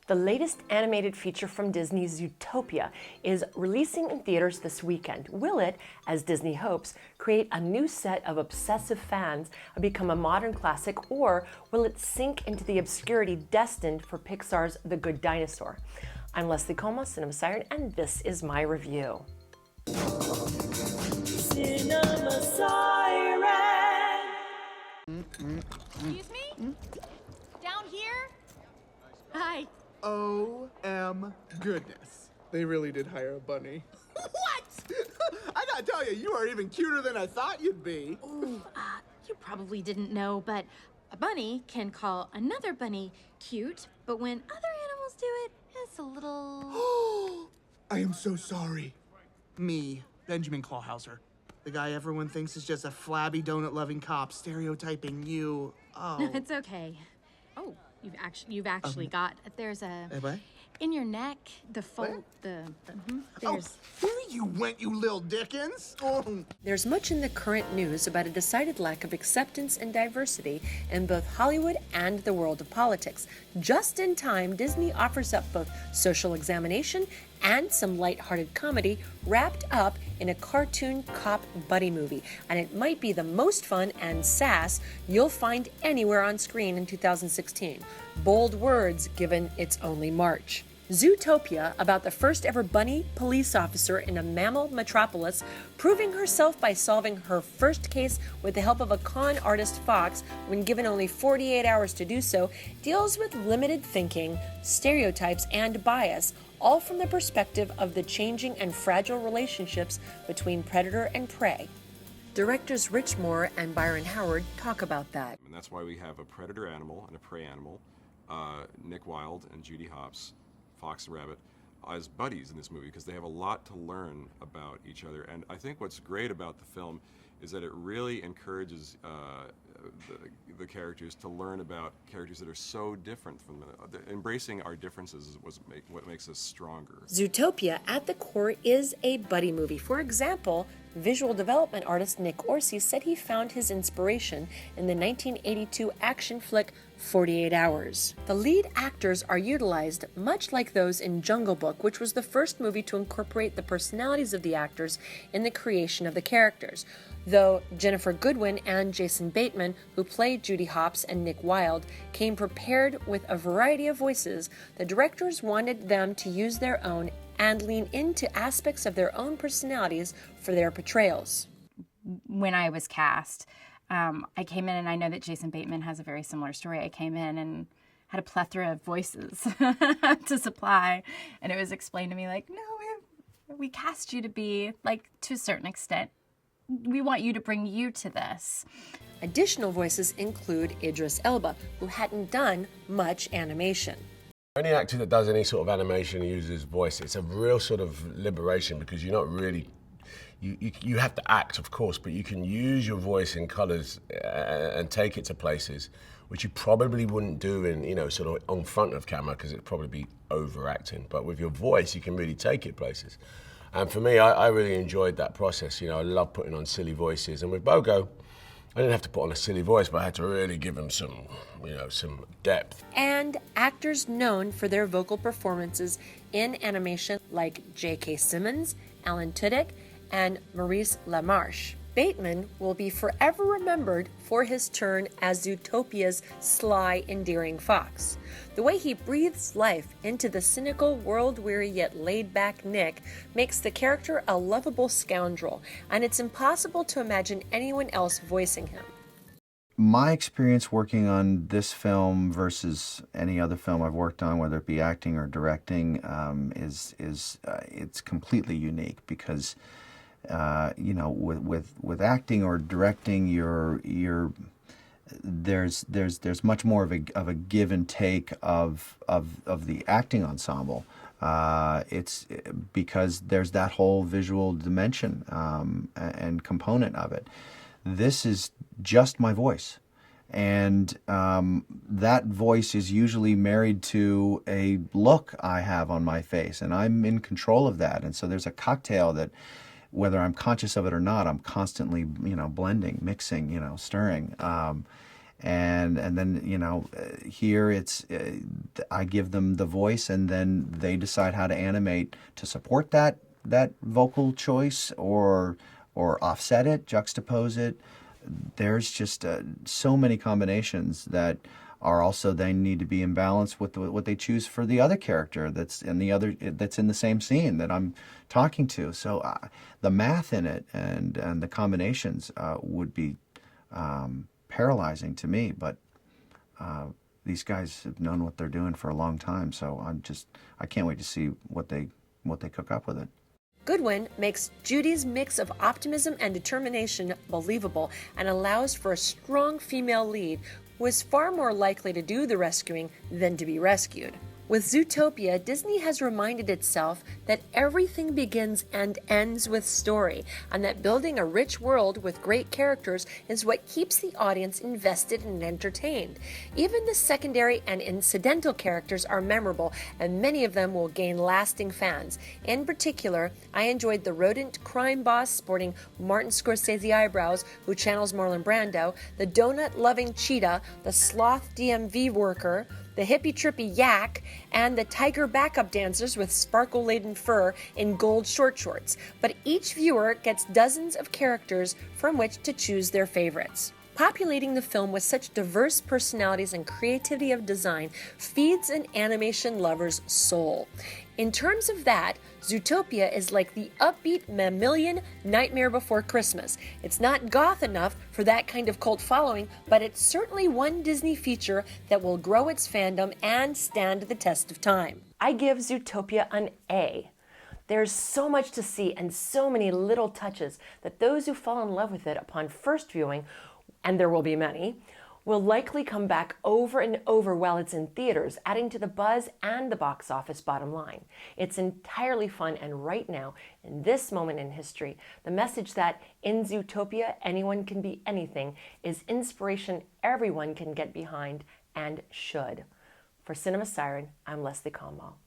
The latest animated feature from Disney, Zootopia, is releasing in theaters this weekend. Will it, as Disney hopes, create a new set of obsessive fans and become a modern classic, or will it sink into the obscurity destined for Pixar's The Good Dinosaur? I'm Leslie Como, Cinema Siren, and this is my review. Cinema Siren! Excuse me? Down here? Hi. O-M goodness. They really did hire a bunny. What? I gotta tell you, you are even cuter than I thought you'd be. Ooh, you probably didn't know, but a bunny can call another bunny cute, but when other animals do it, it's a little... I am so sorry. Me, Benjamin Clawhauser. The guy everyone thinks is just a flabby donut-loving cop stereotyping you. Oh. It's okay. Oh, you've actually got, there's a... What? In your neck, the fold, there's... Oh, here you went, you little Dickens. Oh. There's much in the current news about a decided lack of acceptance and diversity in both Hollywood and the world of politics. Just in time, Disney offers up both social examination and some lighthearted comedy wrapped up in a cartoon cop buddy movie. And it might be the most fun and sass you'll find anywhere on screen in 2016. Bold words given its only March. Zootopia, about the first ever bunny police officer in a mammal metropolis, proving herself by solving her first case with the help of a con artist fox when given only 48 hours to do so, deals with limited thinking, stereotypes, and bias, all from the perspective of the changing and fragile relationships between predator and prey. Directors Rich Moore and Byron Howard talk about that. And that's why we have a predator animal and a prey animal, Nick Wilde and Judy Hopps, Fox and Rabbit, as buddies in this movie, because they have a lot to learn about each other. And I think what's great about the film is that it really encourages the characters to learn about characters that are so different from them. Embracing our differences is what makes us stronger. Zootopia, at the core, is a buddy movie. For example, visual development artist Nick Orsi said he found his inspiration in the 1982 action flick 48 Hours. The lead actors are utilized much like those in Jungle Book, which was the first movie to incorporate the personalities of the actors in the creation of the characters. Though Ginnifer Goodwin and Jason Bateman, who played Judy Hopps and Nick Wilde, came prepared with a variety of voices, the directors wanted them to use their own and lean into aspects of their own personalities for their portrayals. When I was cast, I came in, and I know that Jason Bateman has a very similar story. I came in and had a plethora of voices to supply, and it was explained to me like, no, we cast you to be, like, to a certain extent, we want you to bring you to this. Additional voices include Idris Elba, who hadn't done much animation. Any actor that does any sort of animation uses voice. It's a real sort of liberation, because you're not really, you have to act, of course, but you can use your voice in colours and take it to places which you probably wouldn't do in, sort of on front of camera, because it'd probably be overacting. But with your voice, you can really take it places. And for me, I really enjoyed that process. I love putting on silly voices. And with Bogo, I didn't have to put on a silly voice, but I had to really give him some, some depth. And actors known for their vocal performances in animation like J.K. Simmons, Alan Tudyk, and Maurice LaMarche. Bateman will be forever remembered for his turn as Zootopia's sly, endearing fox. The way he breathes life into the cynical, world-weary yet laid-back Nick makes the character a lovable scoundrel, and it's impossible to imagine anyone else voicing him. My experience working on this film versus any other film I've worked on, whether it be acting or directing, it's completely unique, because with acting or directing, there's much more of a give and take of the acting ensemble. It's because there's that whole visual dimension and component of it. This is just my voice, and that voice is usually married to a look I have on my face, and I'm in control of that. And so there's a cocktail that, whether I'm conscious of it or not, I'm constantly, blending, mixing, stirring. And then, you know, here it's I give them the voice, and then they decide how to animate to support that vocal choice or offset it, juxtapose it. There's just so many combinations that are also then need to be in balance with what they choose for the other character that's in the same scene that I'm talking to. So the math in it and the combinations would be paralyzing to me. But these guys have known what they're doing for a long time, so I can't wait to see what they cook up with it. Goodwin makes Judy's mix of optimism and determination believable and allows for a strong female lead who is far more likely to do the rescuing than to be rescued. With Zootopia, Disney has reminded itself that everything begins and ends with story, and that building a rich world with great characters is what keeps the audience invested and entertained. Even the secondary and incidental characters are memorable, and many of them will gain lasting fans. In particular, I enjoyed the rodent crime boss sporting Martin Scorsese eyebrows, who channels Marlon Brando, the donut-loving cheetah, the sloth DMV worker, the hippie-trippy yak, and the tiger backup dancers with sparkle-laden fur in gold short shorts. But each viewer gets dozens of characters from which to choose their favorites. Populating the film with such diverse personalities and creativity of design feeds an animation lover's soul. In terms of that, Zootopia is like the upbeat Mammalian Nightmare Before Christmas. It's not goth enough for that kind of cult following, but it's certainly one Disney feature that will grow its fandom and stand the test of time. I give Zootopia an A. There's so much to see and so many little touches that those who fall in love with it upon first viewing, and there will be many, will likely come back over and over while it's in theaters, adding to the buzz and the box office bottom line. It's entirely fun, and right now, in this moment in history, the message that in Zootopia, anyone can be anything is inspiration everyone can get behind and should. For Cinema Siren, I'm Leslie Conwell.